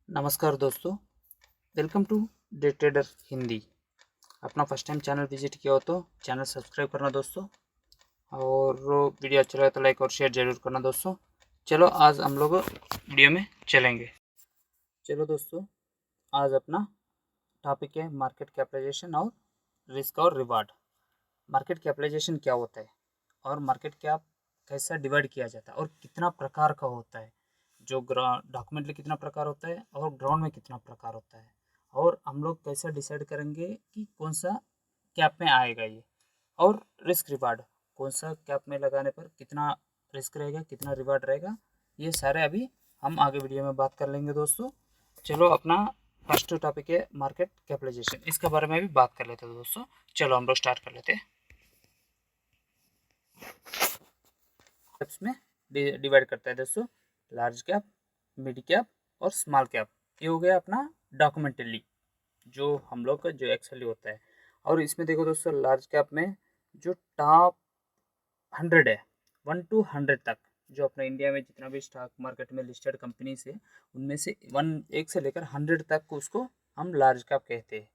नमस्कार दोस्तों, welcome to day trader Hindi. अपना फर्स्ट टाइम चैनल विजिट किया हो तो चैनल सब्सक्राइब करना दोस्तों, और वीडियो अच्छा लगे तो लाइक और शेयर जरूर करना दोस्तों। चलो आज हम लोग वीडियो में चलेंगे। चलो दोस्तों, आज अपना टॉपिक है मार्केट कैपिटलाइजेशन और रिस्क और रिवार्ड। मार्केट कैपिटलाइजेशन क्या होता है और मार्केट कैप कैसा डिवाइड किया जाता है और कितना प्रकार का होता है, जो डॉक्यूमेंट में कितना प्रकार होता है और ग्राउंड में कितना प्रकार होता है, और हम लोग कैसे डिसाइड करेंगे कि कौन सा कैप में आएगा ये, और रिस्क रिवार्ड कौन सा कैप में लगाने पर कितना रिस्क रहेगा कितना रिवार्ड रहेगा, ये सारे अभी हम आगे वीडियो में बात कर लेंगे दोस्तों। चलो अपना फर्स्ट टॉपिक है मार्केट कैपिटलाइजेशन, इसके बारे में भी बात कर लेते हैं दोस्तों। चलो हम लोग स्टार्ट कर लेते हैं। कैप्स में डिवाइड करता है दोस्तों, लार्ज कैप, मिड कैप और स्मॉल कैप। ये हो गया अपना डॉक्यूमेंटली जो हम लोग का जो एक्चुअली होता है। और इसमें देखो दोस्तों, लार्ज कैप में जो टॉप 100 है, 1 to 100 तक, जो अपने इंडिया में जितना भी स्टॉक मार्केट में लिस्टेड कंपनीज है उनमें से एक से लेकर 100 तक उसको हम लार्ज कैप कहते हैं।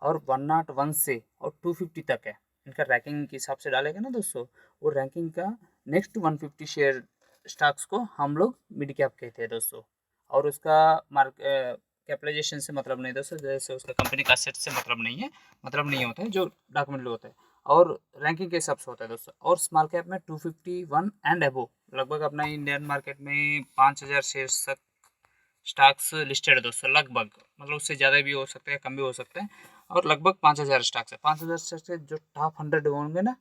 और 101 से और 250 तक है, इनका रैंकिंग के हिसाब से डालेगा ना दोस्तों, वो रैंकिंग का नेक्स्ट 150 शेयर स्टॉक्स को हम लोग मिड कैप कहते हैं दोस्तों। और उसका कैपिटलाइजेशन से मतलब नहीं दोस्तों, जैसे उसका कंपनी का असेट से मतलब नहीं होता है, जो डॉक्यूमेंट होता है और रैंकिंग के हिसाब से होता है दोस्तों। और स्मॉल कैप में 251 एंड अबो, लगभग अपना इंडियन मार्केट में 5000 शेयर तक स्टॉक्स लिस्टेड है दोस्तों, लगभग, मतलब उससे ज़्यादा भी हो सकता है कम भी हो सकता है। और लगभग 5000 स्टॉक्स है। 5000 स्टॉक्स से जो टॉप 100 होंगे ना,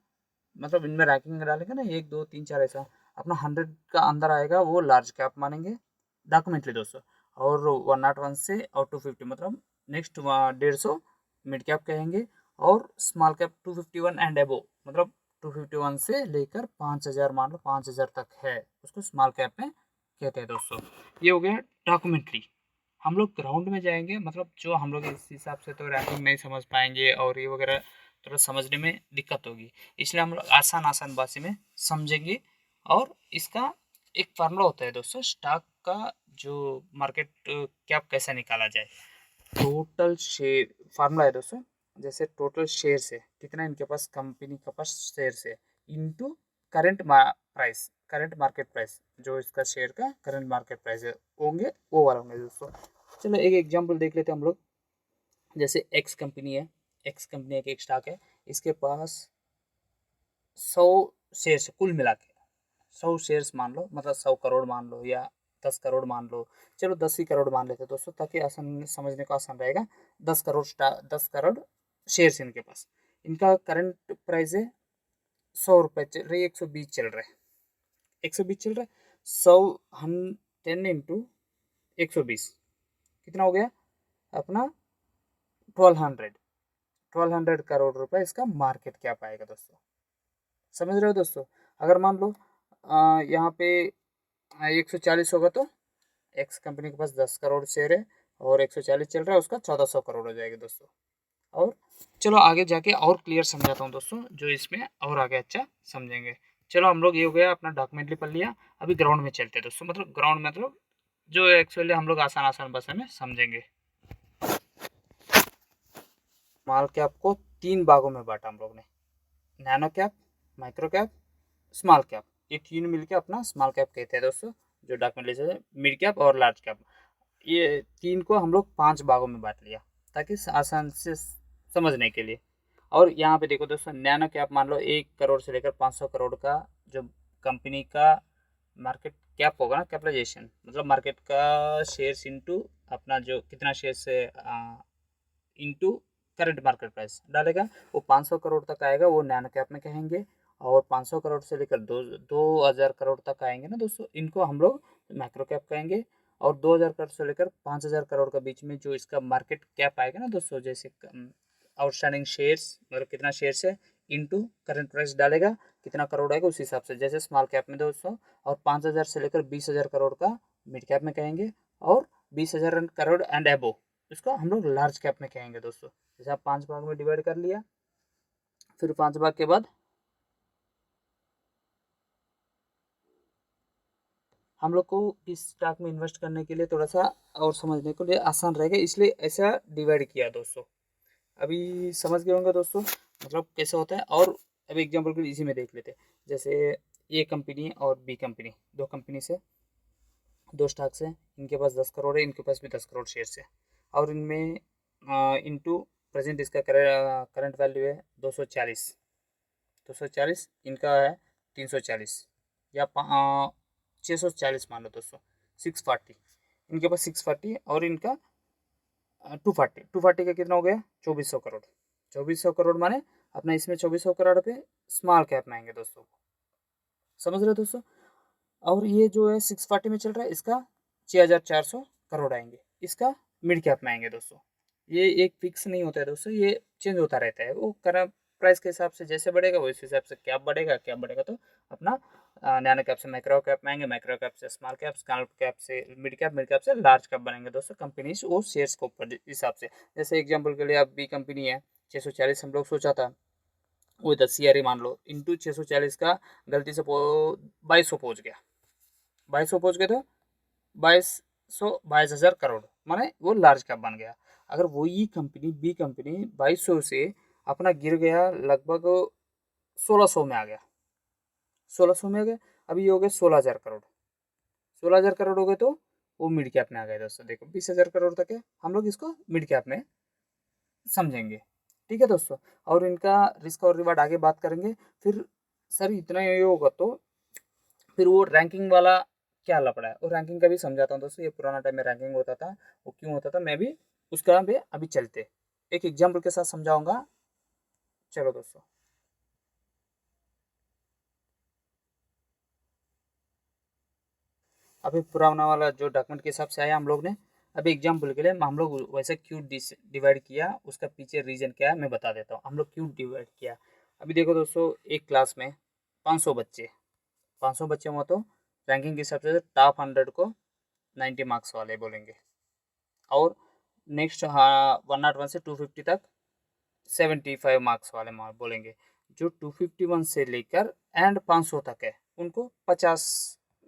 मतलब इनमें रैंकिंग डालेंगे ना, 1 2 3 4 ऐसा, अपना 100 का अंदर आएगा वो लार्ज कैप मानेंगे डॉक्यूमेंटली दोस्तों। और 101 से और 250 मतलब नेक्स्ट 150 मिड कैप कहेंगे। और स्मॉल कैप 251 एंड एबो, मतलब 251 से लेकर 5000, मान लो 5000 तक है, उसको स्मॉल कैप में कहते हैं दोस्तों। ये हो गया डॉक्यूमेंट्री। हम लोग ग्राउंड में जाएंगे, मतलब जो हम लोग इस हिसाब से तो रैंकिंग नहीं समझ पाएंगे और ये वगैरह थोड़ा समझने में दिक्कत होगी, इसलिए हम लोग आसान आसान भाषा में समझेंगे। और इसका एक फार्मूला होता है दोस्तों, स्टॉक का जो मार्केट कैप कैसा निकाला जाए। टोटल शेयर फार्मूला है दोस्तों, जैसे टोटल शेयर है कितना इनके पास, कंपनी के पास शेयर है, into current price, current market price, जो इसका शेयर का करंट मार्केट प्राइस है होंगे वो वाला होंगे दोस्तों। चलो एक एग्जांपल देख लेते हैं हम लोग। जैसे एक्स कंपनी है, एक्स कंपनी एक स्टॉक है, इसके पास 100 शेयर्स कुल मिला के, 100 शेयर्स मान लो, मतलब 100 करोड़ मान लो या 10 करोड़ मान लो। चलो 10 ही करोड़ मान लेते हैं दोस्तों, ताकि आसान समझने को आसान रहेगा। 10 करोड़ 10 करोड़ शेयर्स इनके पास, इनका करंट प्राइस है 100 रुपये चल रही है, 120 चल रहा है, 120 चल रहा है। 10 इंटू 120 कितना हो गया अपना 1200 करोड़ रुपए इसका मार्केट कैप आएगा दोस्तों। समझ रहे हो दोस्तों? अगर मान लो यहाँ पे 140 होगा तो एक्स कंपनी के पास 10 करोड़ शेयर है और 140 चल रहा है, उसका 1400 करोड़ हो जाएगा दोस्तों। और चलो आगे जाके और क्लियर समझाता हूँ दोस्तों, जो इसमें और आगे अच्छा समझेंगे। चलो हम लोग ये हो गया अपना डॉक्यूमेंटली पढ़ लिया, अभी ग्राउंड में चलते हैं दोस्तों। मतलब ग्राउंड मतलब जो एक्चुअली हम लोग आसान आसान भाषा में समझेंगे। स्मॉल कैप को 3 भागों में बांटा हम लोग ने, nano cap, micro cap, small cap. ये तीन मिलके अपना स्मॉल कैप कहते हैं दोस्तों, जो डॉक्यूमेंट ले मिड कैप और लार्ज कैप। ये तीन को हम लोग 5 भागों में बांट लिया ताकि आसान से समझने के लिए। और यहाँ पे देखो दोस्तों, नैनो कैप मान लो 1 करोड़ से लेकर 500 करोड़ का जो कंपनी का मार्केट कैप होगा ना, कैपिटलाइजेशन मतलब मार्केट का शेयर्स इंटू अपना जो कितना शेयर्स है इंटू करंट मार्केट प्राइस डालेगा, वो 500 करोड़ तक आएगा, वो नैनो कैप में कहेंगे। और 500 करोड़ से लेकर 2000 करोड़ तक आएंगे ना दोस्तों, इनको हम लोग मैक्रो कैप कहेंगे। और 2000 करोड़ से लेकर 5000 करोड़ का बीच में जो इसका मार्केट कैप आएगा ना दोस्तों, जैसे आउटस्टैंडिंग शेयर्स, मतलब कितना शेयर्स है इंटू करंट प्राइस डालेगा, कितना करोड़ आएगा उस हिसाब से, जैसे स्मॉल कैप में दोस्तों। और 5000 से लेकर 20000 करोड़ का मिड कैप में कहेंगे। और 20000 करोड़ एंड एबो, इसको हम लोग लार्ज कैप में कहेंगे दोस्तों। जैसे आप 5 भाग में डिवाइड कर लिया, फिर 5 भाग के बाद हम लोग को इस स्टॉक में इन्वेस्ट करने के लिए थोड़ा सा और समझने के लिए आसान रहेगा, इसलिए ऐसा डिवाइड किया दोस्तों। अभी समझ गए होंगे दोस्तों मतलब कैसे होता है। और अभी एग्जाम्पल के लिए इसी में देख लेते हैं। जैसे ए कंपनी और बी कंपनी, दो कंपनी से दो स्टॉक्स हैं, इनके पास 10 करोड़ है, इनके पास भी 10 करोड़ शेयर्स है, और इनमें इनटू प्रेजेंट इसका करंट वैल्यू है 240, 240, इनका है 340 या 640 मान लो दोस्तों, 640, इनके पास 640 और इनका 240, 240 का कितना हो गया 2400 करोड़। 2400 करोड़ माने अपना इसमें 2400 करोड़ पे स्मॉल कैप में आएंगे दोस्तों, समझ रहे हो दोस्तों। और ये जो है 640 में चल रहा है, इसका 6400 करोड़ आएंगे, इसका मिड कैप में आएंगे दोस्तों। ये एक फिक्स नहीं होता है दोस्तों, ये चेंज होता रहता है, वो करंट प्राइस के हिसाब से जैसे बढ़ेगा उस हिसाब से कैप बढ़ेगा, कैप बढ़ेगा तो अपना नैनो कैप से माइक्रो कैप में आएंगे, माइक्रो कैप से स्मॉल कैप से मिड कैप से लार्ज कैप बनेंगे दोस्तों, कंपनी वो शेयर्स के ऊपर हिसाब से। जैसे एग्जाम्पल के लिए आप बी कंपनी है 640 हम लोग सोचा था, वो 10 मान लो इंटू 640 का गलती से 2200 पहुँच गया, 2200 पहुँच गए तो 22,000 करोड़ माने वो लार्ज कैप बन गया। अगर वही कंपनी बी कंपनी 2200 से अपना गिर गया लगभग 1600 में आ गया, 1600 में आ गया, अभी ये हो गए 16,000 करोड़, 16,000 करोड़ हो गए तो वो मिड कैप में आ गए दोस्तों। देखो 20,000 करोड़ तक है, हम लोग इसको मिड कैप में समझेंगे, ठीक है दोस्तों। और इनका रिस्क और रिवार्ड आगे बात करेंगे। फिर सर इतना ये होगा तो फिर वो रैंकिंग वाला क्या लफड़ा है, वो रैंकिंग का भी समझाता हूँ दोस्तों। ये पुराना टाइम में रैंकिंग होता था, वो क्यों होता था मैं भी उसका पे अभी चलते एक एग्जाम्पल के साथ समझाऊंगा। चलो दोस्तों, अभी पुराना वाला जो डॉक्यूमेंट के हिसाब से आया हम लोग ने, अभी एग्जाम्पल के लिए हम लोग वैसे क्यों डिवाइड किया, उसका पीछे रीजन क्या है मैं बता देता हूँ, हम लोग क्यों डिवाइड किया। अभी देखो दोस्तों, एक क्लास में 500 बच्चे, 500 बच्चे में तो रैंकिंग के हिसाब से टॉप 100 को 90 मार्क्स वाले बोलेंगे, और नेक्स्ट हाँ 101 से 250 तक 75 मार्क्स वाले बोलेंगे। जो 251 से लेकर एंड 500 तक है उनको 50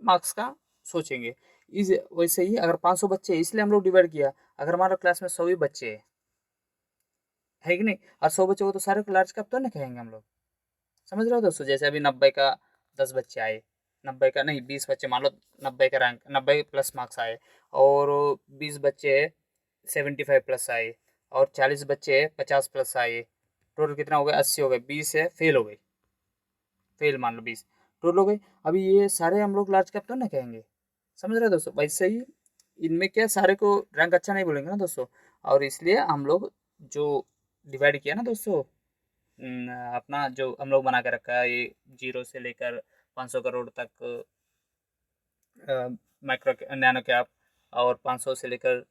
मार्क्स का सोचेंगे। इस वैसे ही अगर 500 बच्चे हैं इसलिए हम लोग डिवाइड किया, अगर हमारा क्लास में 100 ही बच्चे है कि नहीं, और 100 बच्चे को तो सारे को लार्ज कैप तो नहीं कहेंगे हम लोग, समझ रहे हो दोस्तों। जैसे अभी 90 का 10 बच्चे आए, 90 का नहीं 20 बच्चे मान लो, 90 का रैंक 90 प्लस मार्क्स आए, और 20 बच्चे 75 प्लस आए, और 40 बच्चे 50 प्लस आए, टोटल कितना हो गया 80 हो गए, 20 है फेल हो गई, फेल मान लो 20 टोटल हो गई। अभी ये सारे हम लोग लार्ज कैप तो ना कहेंगे, समझ रहे हो दोस्तों। वैसे ही इनमें क्या सारे को रैंक अच्छा नहीं बोलेंगे ना दोस्तों, और इसलिए हम लोग जो डिवाइड किया ना दोस्तों, अपना जो हम लोग बना के रखा है ये 0 से लेकर 500 करोड़ तक माइक्रो नैनो कैप, और 500 से लेकर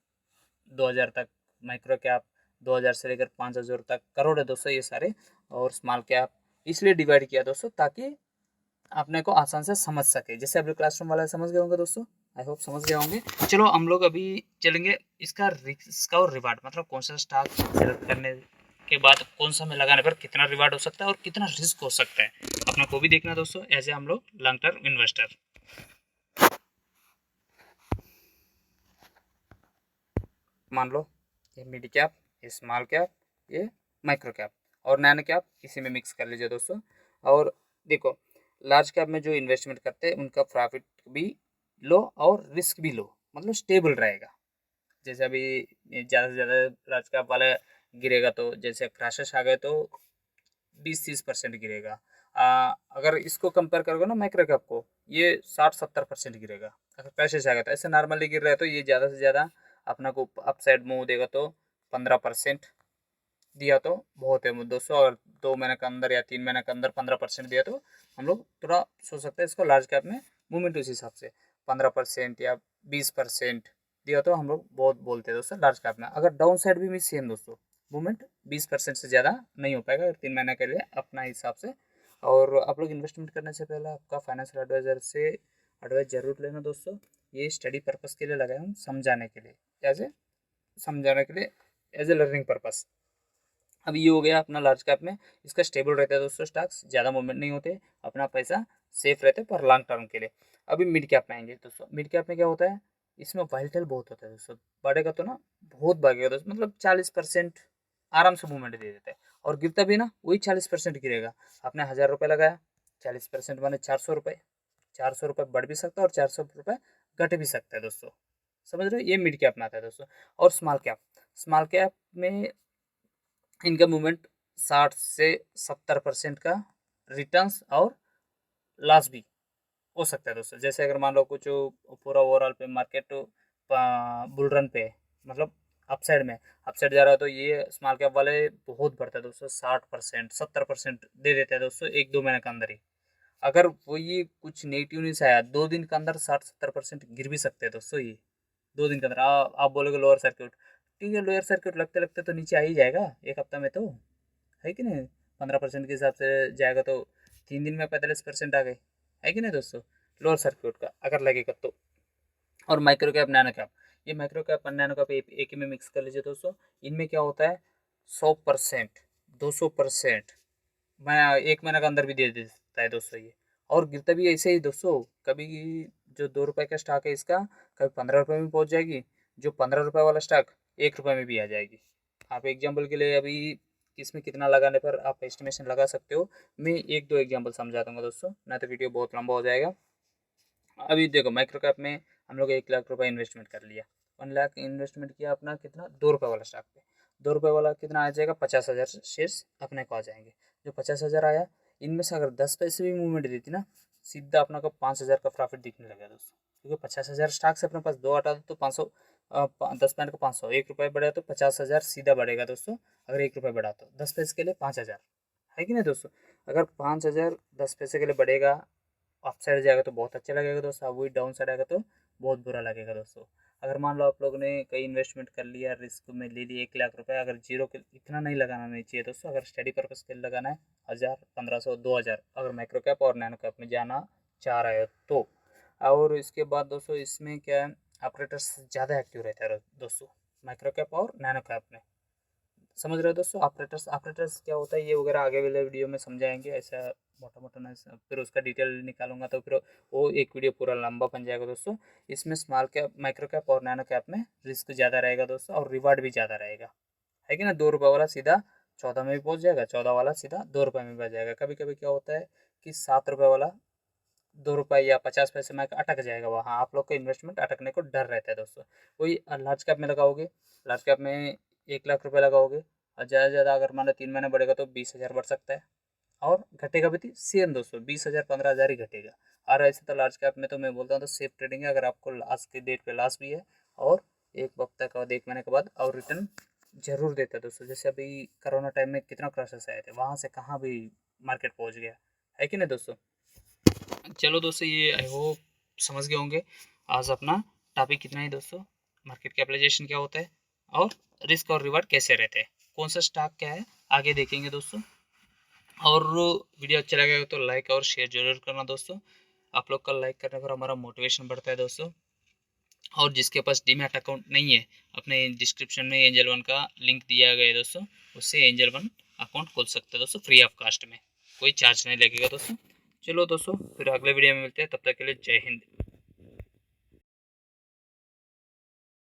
2000 तक माइक्रो कैप, 2000 से लेकर 5000 तक करोड़ है दोस्तों ये सारे, और स्मॉल कैप इसलिए डिवाइड किया दोस्तों ताकि अपने को आसान से समझ सके। जैसे अभी क्लासरूम वाला समझ गए होंगे दोस्तों, आई होप समझ गए होंगे। चलो हम लोग अभी चलेंगे इसका रिस्क और रिवार्ड, मतलब कौन सा स्टॉक सेलेक्ट करने के बाद कौन सा में लगाने पर कितना रिवार्ड हो सकता है और कितना रिस्क हो सकता है, अपने को भी देखना दोस्तों एज ए हम लोग लॉन्ग टर्म इन्वेस्टर। मान लो ये मिड कैप, ये स्मॉल कैप, ये माइक्रो कैप और नैनो कैप इसी में मिक्स कर लीजिए दोस्तों। और देखो लार्ज कैप में जो इन्वेस्टमेंट करते हैं उनका प्रॉफिट भी लो और रिस्क भी लो, मतलब स्टेबल रहेगा। जैसे अभी ज़्यादा से ज़्यादा लार्ज कैप वाला गिरेगा तो जैसे क्रैशेस आ गए तो 20-30% गिरेगा। अगर इसको कंपेयर करोगे ना माइक्रो कैप को, ये 60-70% गिरेगा अगर क्रैशेस आ गया। तो ऐसे नॉर्मली गिर रहा है तो ये ज़्यादा से ज़्यादा अपना को अपसाइड मूव देगा तो 15% दिया तो बहुत है दोस्तों। अगर 2 महीने के अंदर या 3 महीने के अंदर 15% दिया तो हम लोग थोड़ा सोच सकते हैं इसको लार्ज कैप में मूवमेंट उस हिसाब से 15% या 20% दिया तो हम लोग बहुत बोलते हैं दोस्तों लार्ज कैप में। अगर डाउन साइड भी सेम दोस्तों, मूवमेंट 20% से ज़्यादा नहीं हो पाएगा 3 महीने के लिए अपना हिसाब से। और आप लोग इन्वेस्टमेंट करने से पहले आपका फाइनेंशियल एडवाइज़र से एडवाइस जरूर लेना दोस्तों। ये स्टडी पर्पज़ के लिए लगाए हम, समझाने के लिए, एज ए समझाने के लिए, एज ए लर्निंग पर्पज़। अब ये हो गया अपना लार्ज कैप में, इसका स्टेबल रहता है दोस्तों, स्टॉक्स ज़्यादा मूवमेंट नहीं होते, अपना पैसा सेफ रहते हैं पर लॉन्ग टर्म के लिए। अभी मिड कैप में आएंगे दोस्तों। मिड कैप में क्या होता है, इसमें वॉलेटाइल बहुत होता है दोस्तों। बढ़ेगा तो ना बहुत भागेगा दोस्तों, मतलब 40% आराम से मूवमेंट दे देता है। और गिरता भी ना वही 40% गिरेगा। आपने 1000 रुपये लगाया, 40% माने 400 रुपये। 400 रुपये बढ़ भी सकता है और 400 रुपये घट भी सकता है दोस्तों। समझ रहे हो, ये मिड कैप में आता है दोस्तों। और स्मॉल कैप में इनका मूवमेंट 60 से 70% का रिटर्न्स और लॉस भी हो सकता है दोस्तों। जैसे अगर मान लो कुछ पूरा ओवरऑल पे मार्केट बुल रन पे है, मतलब अपसाइड में, अपसाइड जा रहा है, तो ये स्मॉल कैप वाले बहुत बढ़ता है दोस्तों। 60% 70% दे देते हैं दोस्तों 1-2 महीने के अंदर ही। अगर वो ये कुछ नेगेटिव न्यूज़ आया 2 दिन के अंदर 60-70% गिर भी सकते हैं दोस्तों ये। 2 दिन के अंदर आप बोलोगे लोअर सर्किट, ठीक है लोअर सर्किट लगते लगते तो नीचे आ ही जाएगा एक हफ्ता में, तो है कि नहीं। 15% के हिसाब से जाएगा तो 3 दिन में 45% आ गए, है कि नहीं दोस्तों, लोअर सर्किट का अगर लगेगा तो। और माइक्रो कैप नैनो कैप, ये माइक्रो कैप और नैनो कैप एक ही में मिक्स कर लीजिए दोस्तों। इनमें क्या होता है, 100% 200% मैं 1 महीने के अंदर भी दे देता है दोस्तों ये। और गिरता भी ऐसे ही दोस्तों, कभी जो 2 रुपए का स्टॉक है इसका कभी 15 रुपये में पहुंच जाएगी, जो 15 रुपये वाला स्टॉक 1 रुपये में भी आ जाएगी। आप एग्जाम्पल के लिए अभी इसमें कितना लगाने पर आप एस्टिमेशन लगा सकते हो, मैं 1-2 एग्जाम्पल समझा दूंगा दोस्तों, ना तो वीडियो बहुत लंबा हो जाएगा। अभी देखो माइक्रो कैप में हम लोग 1 लाख रुपए इन्वेस्टमेंट कर लिया, 1 लाख इन्वेस्टमेंट किया अपना कितना, 2 रुपये वाला स्टॉक पे। 2 रुपये वाला कितना आ जाएगा, 50,000 शेयर्स अपने को आ जाएंगे। जो 50,000 आया, इनमें से अगर 10 पैसे भी मूवमेंट देती ना, सीधा अपना को 5,000 का प्रॉफिट दिखने लगा दोस्तों। क्योंकि 50,000 स्टॉक से अपने पास दो हटा दो तो 500, 10 पॉइंट का 500, 1 रुपये बढ़ा तो 50,000 सीधा बढ़ेगा दोस्तों। अगर 1 रुपये बढ़ा तो 10 पैसे के लिए 5,000, है कि नहीं दोस्तों। अगर 5,000 10 पैसे के लिए बढ़ेगा, अप साइड जाएगा तो बहुत अच्छा लगेगा दोस्तों, वही डाउन साइड आएगा तो बहुत बुरा लगेगा दोस्तों। अगर मान लो आप लोगों ने कई इन्वेस्टमेंट कर लिया, रिस्क में ले लिया 1 लाख रुपए, अगर जीरो के इतना नहीं लगाना नहीं चाहिए दोस्तों। अगर स्टडी पर्पज के लिए लगाना है 1000, 1500, 2000, अगर माइक्रो कैप और नैनो कैप में जाना चाह रहे हो तो। और इसके बाद दोस्तों इसमें क्या है, ऑपरेटर्स ज़्यादा एक्टिव रहता है दोस्तों माइक्रो कैप और नैनो कैप में। समझ रहे हो दोस्तों, ऑपरेटर्स क्या होता है ये वगैरह आगे वाले वीडियो में समझाएंगे, ऐसा मोटा मोटा ना, फिर उसका डिटेल निकालूंगा तो फिर वो एक वीडियो पूरा लंबा बन जाएगा दोस्तों। इसमें स्मॉल कैप, माइक्रो कैप और नैनो कैप में रिस्क ज़्यादा रहेगा दोस्तों और रिवार्ड भी ज़्यादा रहेगा, है कि ना। 2 रुपये वाला सीधा 14 में भी पहुंच जाएगा, 14 वाला सीधा 2 रुपये में भी आ जाएगा। कभी कभी क्या होता है कि 7 रुपये वाला 2 रुपये या 50 पैसे में अटक जाएगा, वहाँ आप लोग का इन्वेस्टमेंट अटकने को डर रहता है दोस्तों। वही लार्ज कैप में लगाओगे, लार्ज कैप में 1 लाख रुपये लगाओगे और ज़्यादा से ज़्यादा अगर मान लो 3 महीने बढ़ेगा तो 20,000 बढ़ सकता है। और घटेगा भी सेम दोस्तों, 20,000 15,000 ही घटेगा। और ऐसे तो लार्ज कैप में तो मैं बोलता हूँ तो सेफ ट्रेडिंग है, अगर आपको लास्ट के डेट पे लॉस भी है और एक हफ्ते के बाद 1 महीने के बाद और रिटर्न जरूर देता है दोस्तों। जैसे अभी कोरोना टाइम में कितना क्रैशेस आए थे, वहाँ से कहाँ भी मार्केट पहुँच गया, है कि नहीं दोस्तों। चलो दोस्तों, ये आई होप समझ गए होंगे। आज अपना टॉपिक कितना ही दोस्तों, मार्केट कैपिटलाइजेशन क्या होता है और रिस्क और रिवार्ड कैसे रहते हैं, कौन सा स्टॉक क्या है, आगे देखेंगे दोस्तों। और वीडियो अच्छा लगेगा तो लाइक और शेयर जरूर करना दोस्तों। आप लोग का लाइक करने पर हमारा मोटिवेशन बढ़ता है दोस्तों। और जिसके पास डीमैट अकाउंट नहीं है, अपने डिस्क्रिप्शन में एंजल वन का लिंक दिया गया है दोस्तों, उससे एंजल वन अकाउंट खोल सकते हैं दोस्तों फ्री ऑफ कास्ट में, कोई चार्ज नहीं लगेगा दोस्तों। चलो दोस्तों, फिर अगले वीडियो में मिलते हैं, तब तक के लिए जय हिंद।